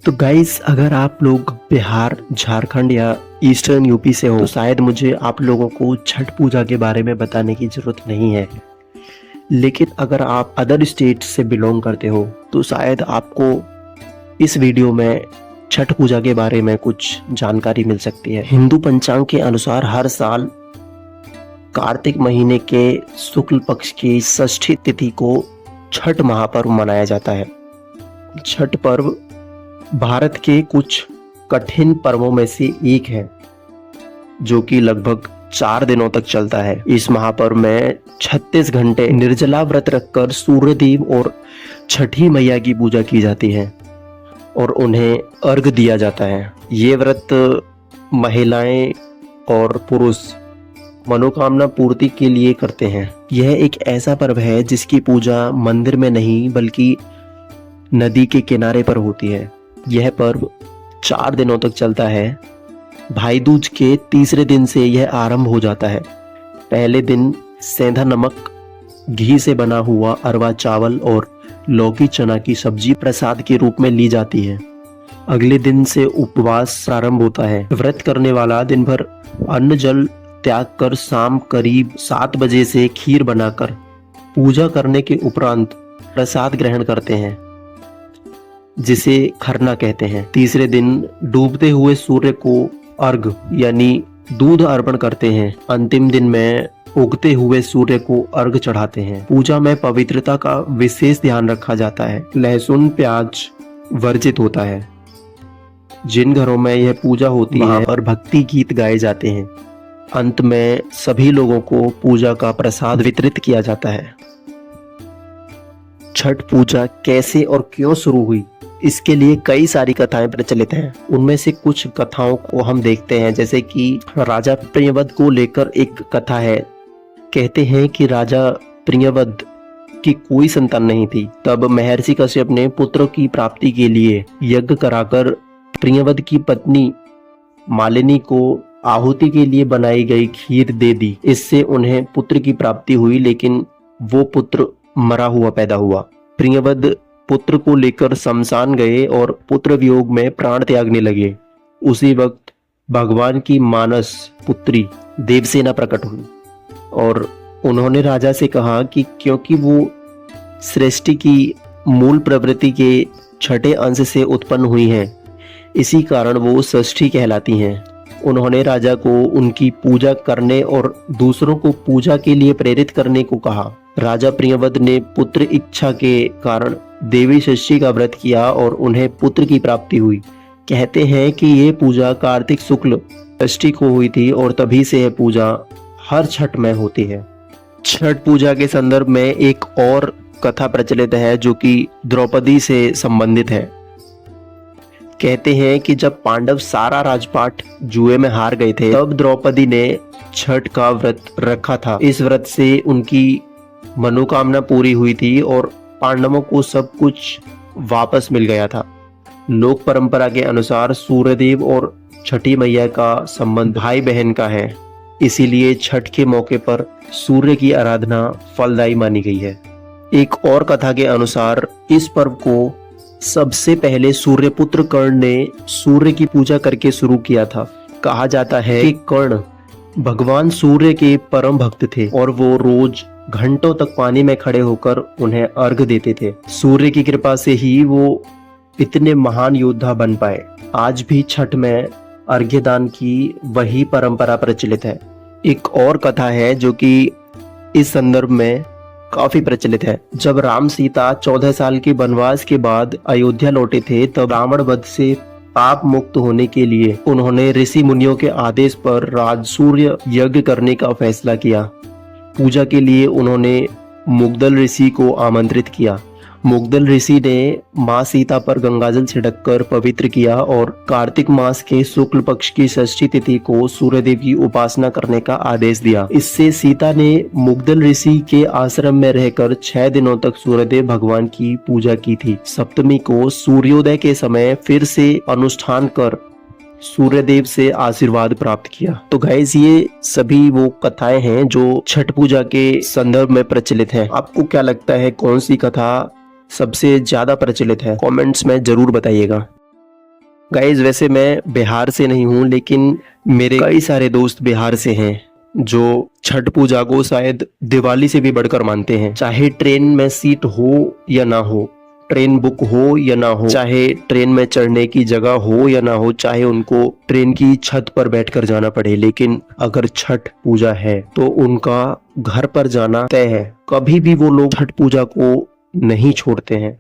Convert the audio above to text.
तो गाइस, अगर आप लोग बिहार, झारखंड या ईस्टर्न यूपी से हो तो शायद मुझे आप लोगों को छठ पूजा के बारे में बताने की ज़रूरत नहीं है। लेकिन अगर आप अदर स्टेट से बिलोंग करते हो तो शायद आपको इस वीडियो में छठ पूजा के बारे में कुछ जानकारी मिल सकती है। हिंदू पंचांग के अनुसार हर साल कार्तिक महीने के शुक्ल पक्ष की षष्ठी तिथि को छठ महापर्व मनाया जाता है। छठ पर्व भारत के कुछ कठिन पर्वों में से एक है जो कि लगभग 4 दिनों तक चलता है। इस महापर्व में 36 घंटे निर्जला व्रत रखकर सूर्यदेव और छठी मैया की पूजा की जाती है और उन्हें अर्घ दिया जाता है। ये व्रत महिलाएं और पुरुष मनोकामना पूर्ति के लिए करते हैं। यह एक ऐसा पर्व है जिसकी पूजा मंदिर में नहीं बल्कि नदी के किनारे पर होती है। यह पर्व 4 दिनों तक चलता है। भाई दूज के तीसरे दिन से यह आरंभ हो जाता है। पहले दिन सेंधा नमक, घी से बना हुआ अरवा चावल और लौकी चना की सब्जी प्रसाद के रूप में ली जाती है। अगले दिन से उपवास प्रारंभ होता है। व्रत करने वाला दिन भर अन्न जल त्याग कर शाम करीब 7 बजे से खीर बनाकर पूजा करने के उपरांत प्रसाद ग्रहण करते हैं, जिसे खरना कहते हैं। तीसरे दिन डूबते हुए सूर्य को अर्घ यानी दूध अर्पण करते हैं। अंतिम दिन में उगते हुए सूर्य को अर्घ चढ़ाते हैं। पूजा में पवित्रता का विशेष ध्यान रखा जाता है। लहसुन प्याज वर्जित होता है। जिन घरों में यह पूजा होती है और भक्ति गीत गाए जाते हैं। अंत में सभी लोगों को पूजा का प्रसाद वितरित किया जाता है। छठ पूजा कैसे और क्यों शुरू हुई, इसके लिए कई सारी कथाएं प्रचलित हैं। उनमें से कुछ कथाओं को हम देखते हैं, जैसे कि राजा प्रियव्रत को लेकर एक कथा है। कहते हैं कि राजा प्रियव्रत की कोई संतान नहीं थी। तब महर्षि कश्यप ने पुत्र की प्राप्ति के लिए यज्ञ कराकर प्रियव्रत की पत्नी मालिनी को आहुति के लिए बनाई गई खीर दे दी। इससे उन्हें पुत्र की प्राप्ति हुई, लेकिन वो पुत्र मरा हुआ पैदा हुआ। प्रियव्रत पुत्र को लेकर शमशान गए और पुत्र वियोग में प्राण त्यागने लगे। उसी वक्त भगवान की मानस पुत्री देवसेना प्रकट हुई और उन्होंने राजा से कहा कि क्योंकि वो सृष्टि की मूल प्रवृत्ति के छठे अंश से उत्पन्न हुई हैं, इसी कारण वो षष्ठी कहलाती हैं। उन्होंने राजा को उनकी पूजा करने और दूसरों को पूजा के लिए प्रेरित करने को कहा। राजा प्रियव्रत ने पुत्र इच्छा के कारण देवी षष्ठी का व्रत किया और उन्हें पुत्र की प्राप्ति हुई। कहते हैं कि ये पूजा कार्तिक शुक्ल षष्ठी को हुई थी और तभी से यह पूजा हर छठ में होती है। छठ पूजा के संदर्भ में एक और कथा प्रचलित है जो कि द्रौपदी से संबंधित है। कहते हैं कि जब पांडव सारा राजपाट जुए में हार गए थे, तब द्रौपदी ने छठ का व्रत रखा था। इस व्रत से उनकी मनोकामना पूरी हुई थी और पांडवों को सब कुछ वापस मिल गया था। लोक परंपरा के अनुसार सूर्यदेव और छठी मैया का संबंध भाई बहन का है, इसीलिए छठ के मौके पर सूर्य की आराधना फलदायी मानी गई है। एक और कथा के अनुसार इस पर्व को सबसे पहले सूर्यपुत्र कर्ण ने सूर्य की पूजा करके शुरू किया था। कहा जाता है कि कर्ण भगवान सूर्य के परम भक्त थे और वो रोज घंटों तक पानी में खड़े होकर उन्हें अर्घ देते थे। सूर्य की कृपा से ही वो इतने महान योद्धा बन पाए। आज भी छठ में अर्घ्यदान की वही परंपरा प्रचलित है। एक और कथा है जो कि इस संदर्भ में काफी प्रचलित है। जब राम सीता 14 साल के वनवास के बाद अयोध्या लौटे थे, तब रावण वध से पाप मुक्त होने के लिए उन्होंने ऋषि मुनियों के आदेश पर राजसूय यज्ञ करने का फैसला किया। पूजा के लिए उन्होंने मुग्दल ऋषि को आमंत्रित किया। मुग्दल ऋषि ने मां सीता पर गंगाजल छिड़ककर पवित्र किया और कार्तिक मास के शुक्ल पक्ष की षष्ठी तिथि को सूर्यदेव की उपासना करने का आदेश दिया। इससे सीता ने मुग्दल ऋषि के आश्रम में रहकर 6 दिनों तक सूर्यदेव भगवान की पूजा की थी। सप्तमी को सूर्योदय के समय फिर से अनुष्ठान कर सूर्यदेव से आशीर्वाद प्राप्त किया। तो गाइस, ये सभी वो कथाएं हैं जो छठ पूजा के संदर्भ में प्रचलित हैं। आपको क्या लगता है, कौन सी कथा सबसे ज्यादा प्रचलित है? कमेंट्स में जरूर बताइएगा। गाइज वैसे मैं बिहार से नहीं हूँ, लेकिन मेरे कई सारे दोस्त बिहार से हैं जो छठ पूजा को शायद दिवाली से भी बढ़कर मानते हैं। चाहे ट्रेन में सीट हो या ना हो, ट्रेन बुक हो या ना हो, चाहे ट्रेन में चढ़ने की जगह हो या ना हो, चाहे उनको ट्रेन की छत पर बैठकर जाना पड़े, लेकिन अगर छठ पूजा है तो उनका घर पर जाना तय है। कभी भी वो लोग छठ पूजा को नहीं छोड़ते हैं।